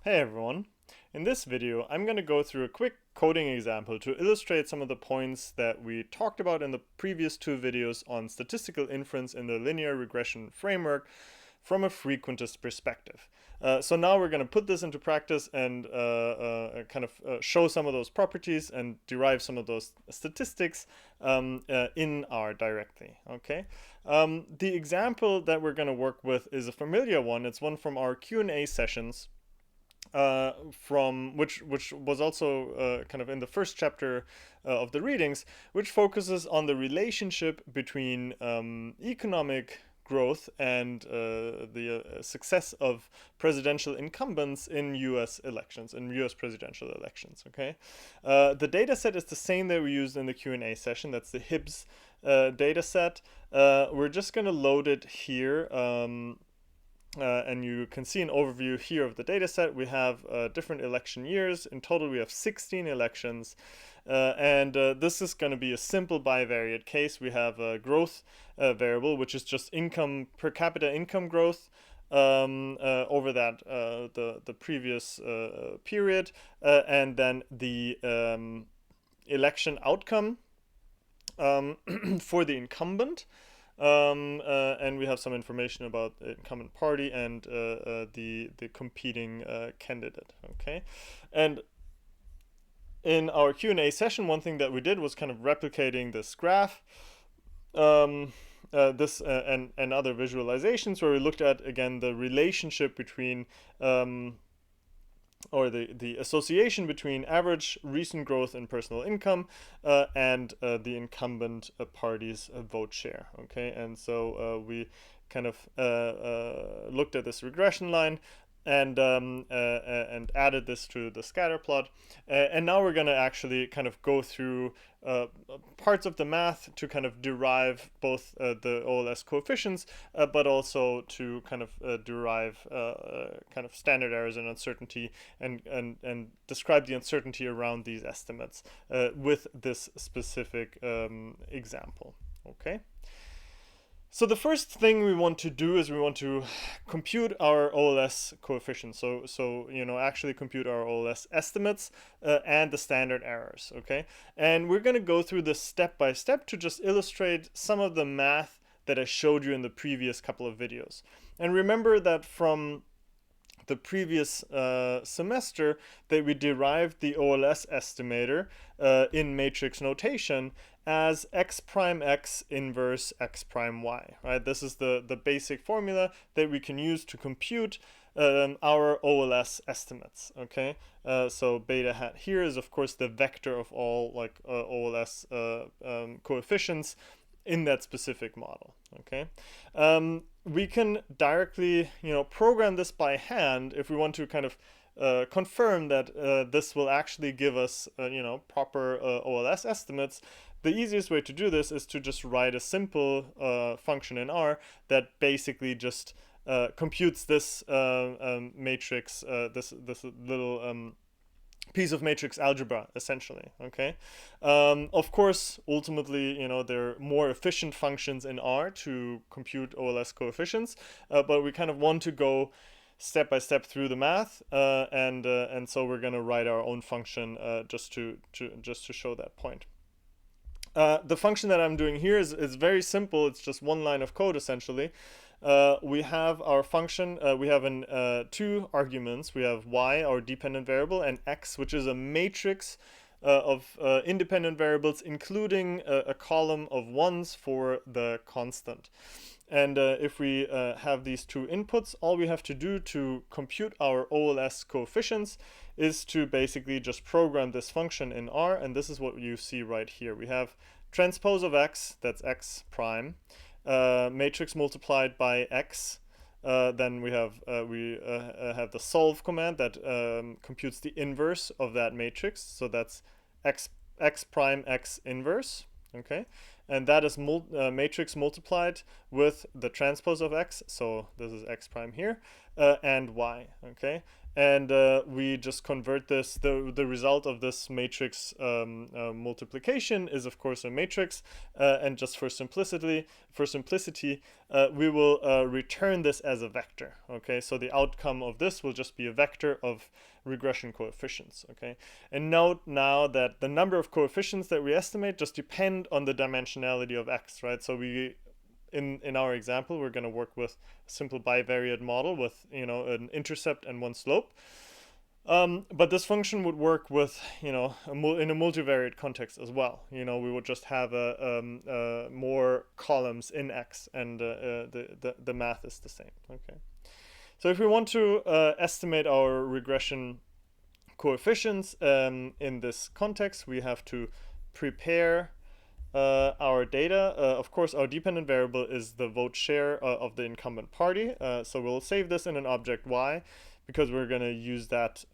Hey everyone! In this video, I'm going to go through a quick coding example to illustrate some of the points that we talked about in the previous two videos on statistical inference in the linear regression framework from a frequentist perspective. So now we're going to put this into practice and show some of those properties and derive some of those statistics in R directly. Okay. The example that we're going to work with is a familiar one. It's one from our Q&A sessions. From which was also kind of in the first chapter of the readings, which focuses on the relationship between economic growth and the success of presidential incumbents in U.S. elections, in U.S. presidential elections. Okay, the data set is the same that we used in the Q&A session. That's the Hibbs data set. We're just going to load it here. And you can see an overview here of the data set. We have different election years. In total, we have 16 elections. This is going to be a simple bivariate case. We have a growth variable, which is just income, per capita income growth over that the previous period, and then the election outcome for the incumbent. And we have some information about the incumbent party and the competing candidate. Okay, and in our Q&A session, one thing that we did was kind of replicating this graph, and other visualizations where we looked at again the relationship between or the association between average recent growth in personal income and the incumbent party's vote share. Okay, and so we kind of looked at this regression line and added this to the scatter plot, and now we're going to actually kind of go through parts of the math to kind of derive both the OLS coefficients, but also to kind of derive kind of standard errors and uncertainty, and describe the uncertainty around these estimates with this specific example. Okay. So the first thing we want to do is we want to compute our OLS coefficients. So actually compute our OLS estimates and the standard errors. Okay, and we're going to go through this step by step to just illustrate some of the math that I showed you in the previous couple of videos. And remember that from the previous semester that we derived the OLS estimator in matrix notation as x prime x inverse x prime y, right? This is the basic formula that we can use to compute our OLS estimates. Okay, so beta hat here is of course the vector of all like OLS coefficients in that specific model. Okay, we can directly program this by hand if we want to kind of confirm that this will actually give us proper OLS estimates. The easiest way to do this is to just write a simple function in R that basically just computes this matrix, this little piece of matrix algebra, essentially. Okay, of course ultimately there are more efficient functions in R to compute OLS coefficients, but we kind of want to go step by step through the math, and so we're going to write our own function just to show that point. The function that I'm doing here is very simple. It's just one line of code essentially. We have our function, we have two arguments. We have y, our dependent variable, and x, which is a matrix of independent variables, including a column of ones for the constant. And if we have these two inputs, all we have to do to compute our OLS coefficients is to basically just program this function in R, and this is what you see right here. We have transpose of x, that's x prime, matrix multiplied by x. Then we have the solve command that computes the inverse of that matrix, so that's x prime x inverse. Okay, and that is matrix multiplied with the transpose of x, so this is x prime here, and y, okay? And we just convert this, the result of this matrix multiplication is of course a matrix, and just for simplicity, we will return this as a vector, okay? So the outcome of this will just be a vector of regression coefficients, okay? And note now that the number of coefficients that we estimate just depend on the dimensionality of x, right? So we, in our example, we're going to work with a simple bivariate model with, you know, an intercept and one slope. But this function would work with, you know, in a multivariate context as well. You know, we would just have more columns in x, and the math is the same, okay? So if we want to estimate our regression coefficients in this context, we have to prepare our data. Of course, our dependent variable is the vote share of the incumbent party. So we'll save this in an object y, because we're going to use that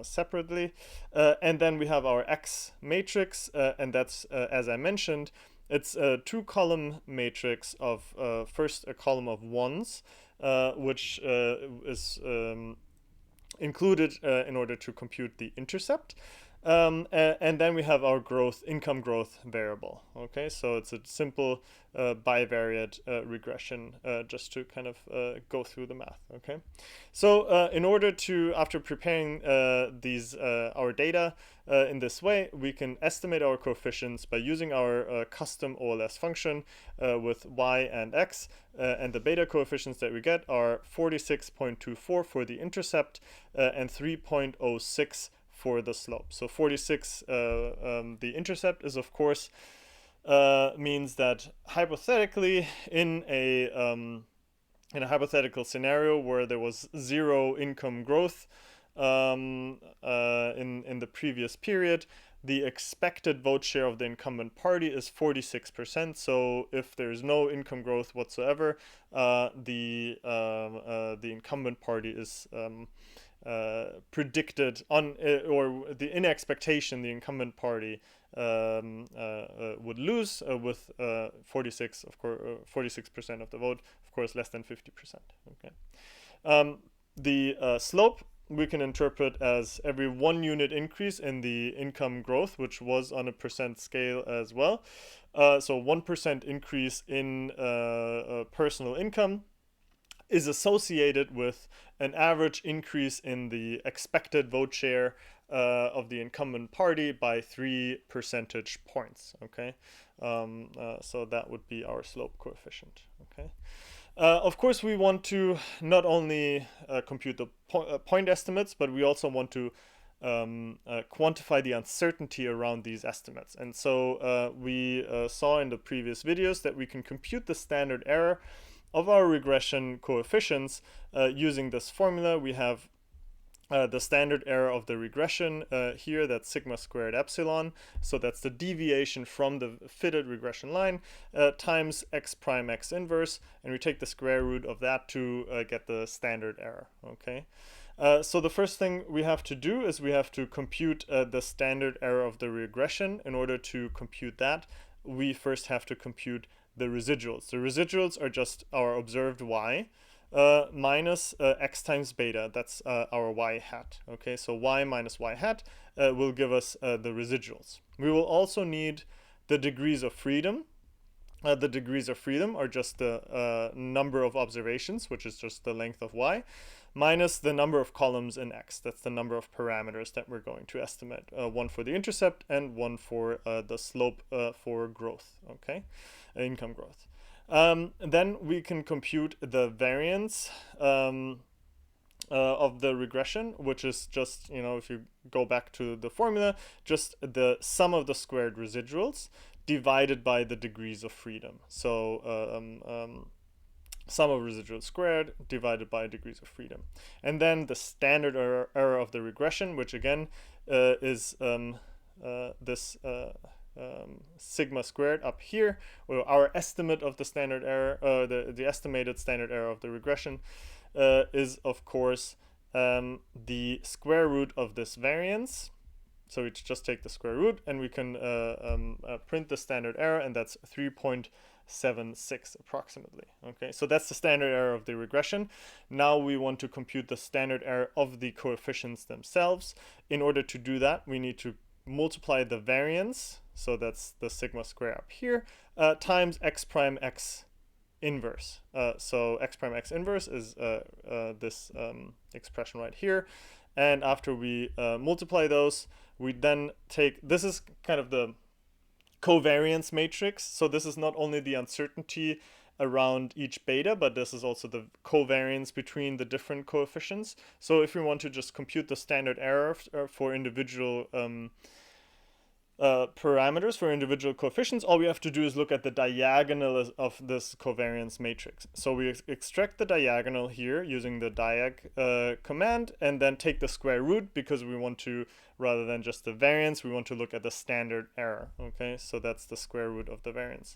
separately. And then we have our x matrix, and that's, as I mentioned, it's a 2-column matrix of first a column of ones, which is included in order to compute the intercept. And then we have our income growth variable. Okay, so it's a simple bivariate regression, just to kind of go through the math. Okay, so in order to, after preparing our data in this way, we can estimate our coefficients by using our custom OLS function with y and x, and the beta coefficients that we get are 46.24 for the intercept and 3.06 for the slope. So 46, the intercept is of course means that hypothetically in a hypothetical scenario where there was 0 income growth in the previous period, the expected vote share of the incumbent party is 46%. So if there's no income growth whatsoever, the incumbent party is predicted on, or in expectation, the incumbent party would lose with 46%, of the vote, of course, less than 50%. Okay. The slope we can interpret as every 1 unit increase in the income growth, which was on a percent scale as well. So 1% increase in personal income is associated with an average increase in the expected vote share of the incumbent party by 3 percentage points. Okay, so that would be our slope coefficient. Okay. Of course, we want to not only compute the point estimates, but we also want to quantify the uncertainty around these estimates. And so we saw in the previous videos that we can compute the standard error of our regression coefficients using this formula. We have the standard error of the regression here, that's sigma squared epsilon. So that's the deviation from the fitted regression line times x prime x inverse, and we take the square root of that to get the standard error. Okay. So the first thing we have to do is we have to compute the standard error of the regression. In order to compute that, we first have to compute the residuals. The residuals are just our observed y minus x times beta. That's our y hat. Okay, so y minus y hat will give us the residuals. We will also need the degrees of freedom. The degrees of freedom are just the number of observations, which is just the length of y, minus the number of columns in x. That's the number of parameters that we're going to estimate. One for the intercept and one for the slope for growth, okay? Income growth. Then we can compute the variance of the regression, which is just, you know, if you go back to the formula, just the sum of the squared residuals divided by the degrees of freedom. So sum of residuals squared divided by degrees of freedom. And then the standard error of the regression, which again is this sigma squared up here, or our estimate of the standard error, the estimated standard error of the regression is of course the square root of this variance. So we just take the square root and we can print the standard error, and that's 3.06 0.76 approximately. Okay, so that's the standard error of the regression. Now we want to compute the standard error of the coefficients themselves. In order to do that, we need to multiply the variance, so that's the sigma square up here, times x prime x inverse. So x prime x inverse is this expression right here. And after we multiply those, we then take, this is kind of the covariance matrix. So this is not only the uncertainty around each beta, but this is also the covariance between the different coefficients. So if we want to just compute the standard error for individual parameters, for individual coefficients, all we have to do is look at the diagonal of this covariance matrix. So we extract the diagonal here using the diag command, and then take the square root, because we want to, rather than just the variance, we want to look at the standard error. Okay, so that's the square root of the variance.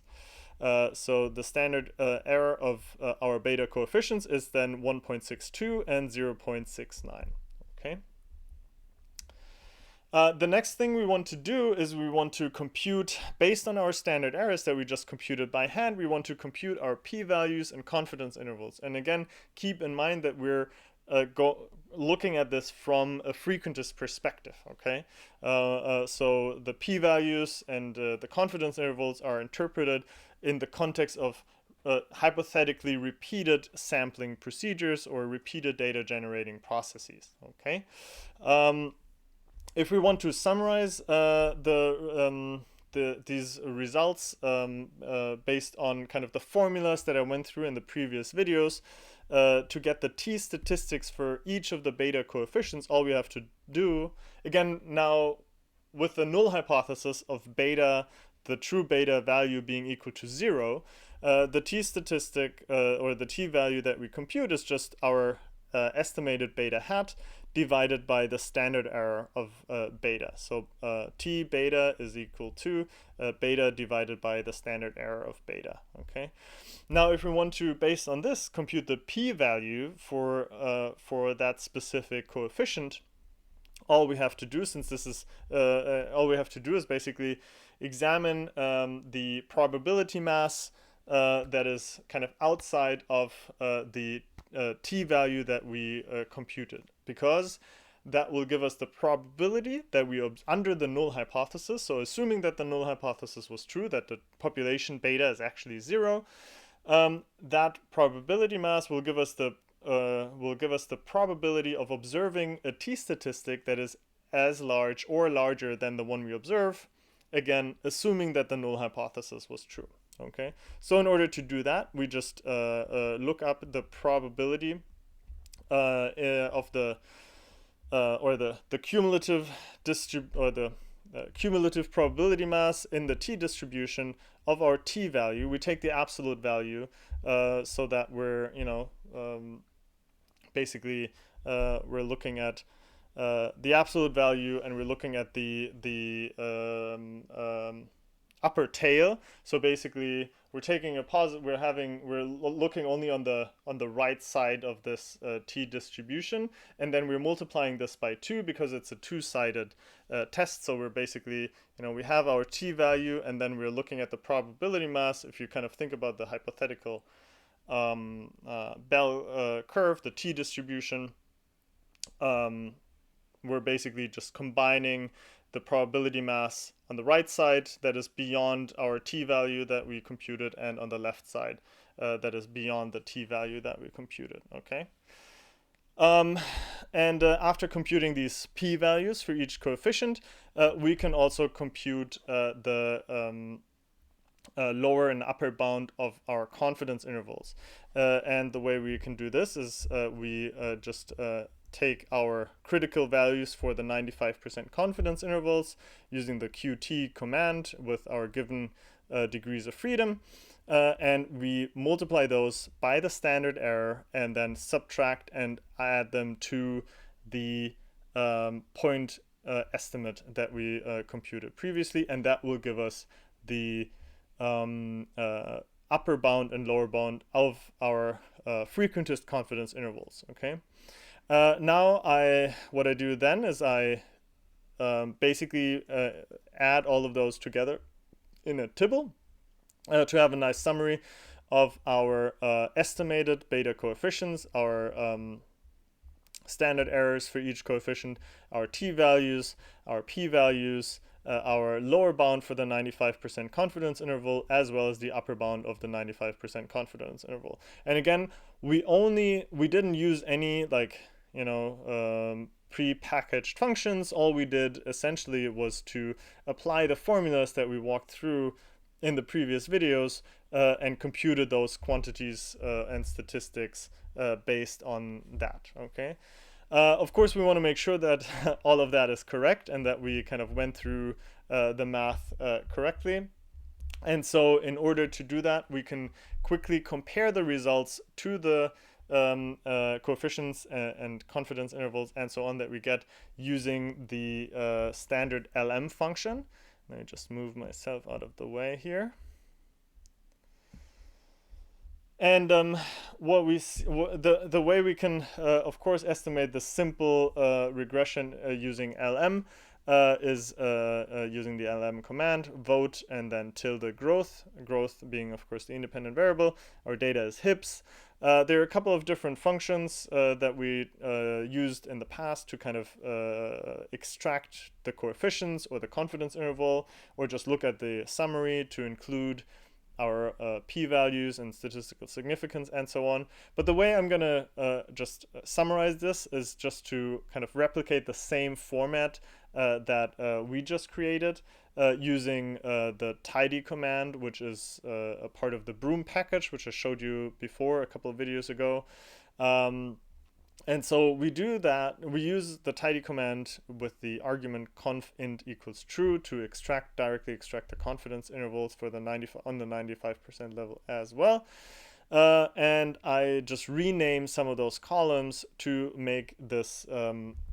So the standard error of our beta coefficients is then 1.62 and 0.69. Okay. The next thing we want to do is we want to compute, based on our standard errors that we just computed by hand, we want to compute our p-values and confidence intervals. And again, keep in mind that we're looking at this from a frequentist perspective, okay? So the p-values and the confidence intervals are interpreted in the context of hypothetically repeated sampling procedures or repeated data generating processes, okay? If we want to summarize these results based on kind of the formulas that I went through in the previous videos, to get the t statistics for each of the beta coefficients, all we have to do, again, now with the null hypothesis of beta, the true beta value being equal to 0, the t statistic or the t value that we compute is just our estimated beta hat divided by the standard error of beta. So t beta is equal to beta divided by the standard error of beta. Okay. Now, if we want to, based on this, compute the p-value for that specific coefficient, all we have to do, since this is all we have to do is basically examine the probability mass that is kind of outside of the t value that we computed, because that will give us the probability that we under the null hypothesis. So assuming that the null hypothesis was true, that the population beta is actually 0, that probability mass will give us the probability of observing a t statistic that is as large or larger than the one we observe, again assuming that the null hypothesis was true. Okay, so in order to do that, we just look up the probability of the cumulative cumulative probability mass in the t distribution of our t value. We take the absolute value so that we're, basically we're looking at the absolute value, and we're looking at the upper tail. So basically we're taking a positive, we're looking only on the right side of this t distribution, and then we're multiplying this by 2 because it's a two-sided test. So we're basically, we have our t value, and then we're looking at the probability mass. If you kind of think about the hypothetical bell curve, the t distribution, we're basically just combining the probability mass on the right side that is beyond our t value that we computed, and on the left side that is beyond the t value that we computed. Okay. And after computing these p values for each coefficient, we can also compute the lower and upper bound of our confidence intervals. And the way we can do this is we just take our critical values for the 95% confidence intervals using the qt command with our given degrees of freedom, and we multiply those by the standard error, and then subtract and add them to the point estimate that we computed previously, and that will give us the upper bound and lower bound of our frequentist confidence intervals. Okay. Now what I do then is I basically add all of those together in a tibble, to have a nice summary of our estimated beta coefficients, our standard errors for each coefficient, our t-values, our p-values, our lower bound for the 95% confidence interval, as well as the upper bound of the 95% confidence interval. And again, we didn't use any pre-packaged functions. All we did essentially was to apply the formulas that we walked through in the previous videos and computed those quantities and statistics based on that. Okay. Of course, we want to make sure that all of that is correct and that we kind of went through the math correctly. And so in order to do that, we can quickly compare the results to the coefficients and confidence intervals and so on that we get using the standard LM function. Let me just move myself out of the way here. And the way we can, of course, estimate the simple regression using LM is using the LM command, vote, and then tilde growth. Growth being, of course, the independent variable. Our data is hips. There are a couple of different functions that we used in the past to kind of extract the coefficients or the confidence interval, or just look at the summary to include our p-values and statistical significance and so on. But the way I'm going to just summarize this is just to kind of replicate the same format that we just created using the tidy command, which is a part of the Broom package, which I showed you before a couple of videos ago. And so we do that. We use the tidy command with the argument conf int equals true to directly extract the confidence intervals for the 95% level as well. And I just rename some of those columns to make this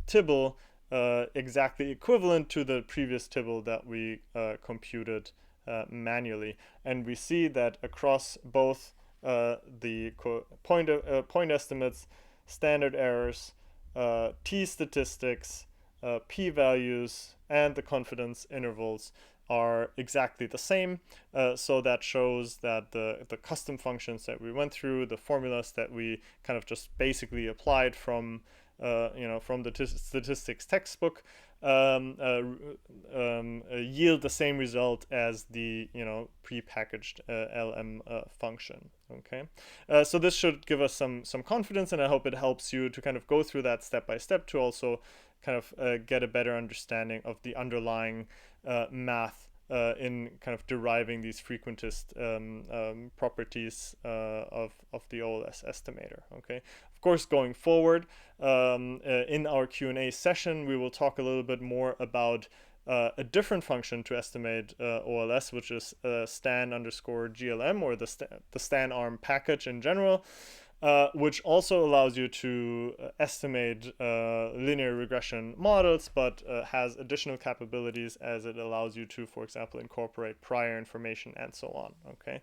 tibble exactly equivalent to the previous tibble that we computed manually. And we see that across both the point estimates, standard errors, t-statistics, p-values, and the confidence intervals are exactly the same. So that shows that the custom functions that we went through, the formulas that we kind of just basically applied from the statistics textbook, yield the same result as the pre-packaged LM function. Okay, so this should give us some confidence, and I hope it helps you to kind of go through that step by step to also kind of get a better understanding of the underlying math in kind of deriving these frequentist properties of the OLS estimator. Okay, of course, going forward in our Q&A session, we will talk a little bit more about a different function to estimate OLS, which is stan_GLM, or the StanArm package in general, which also allows you to estimate linear regression models, but has additional capabilities as it allows you to, for example, incorporate prior information and so on. Okay,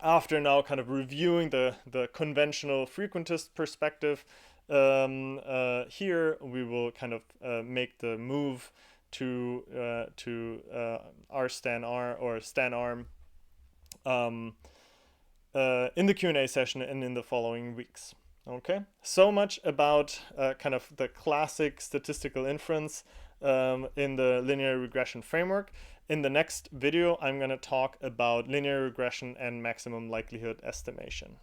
after now kind of reviewing the conventional frequentist perspective, here we will kind of make the move to our StanArm in the Q&A session and in the following weeks. Okay, so much about kind of the classic statistical inference in the linear regression framework. In the next video, I'm going to talk about linear regression and maximum likelihood estimation.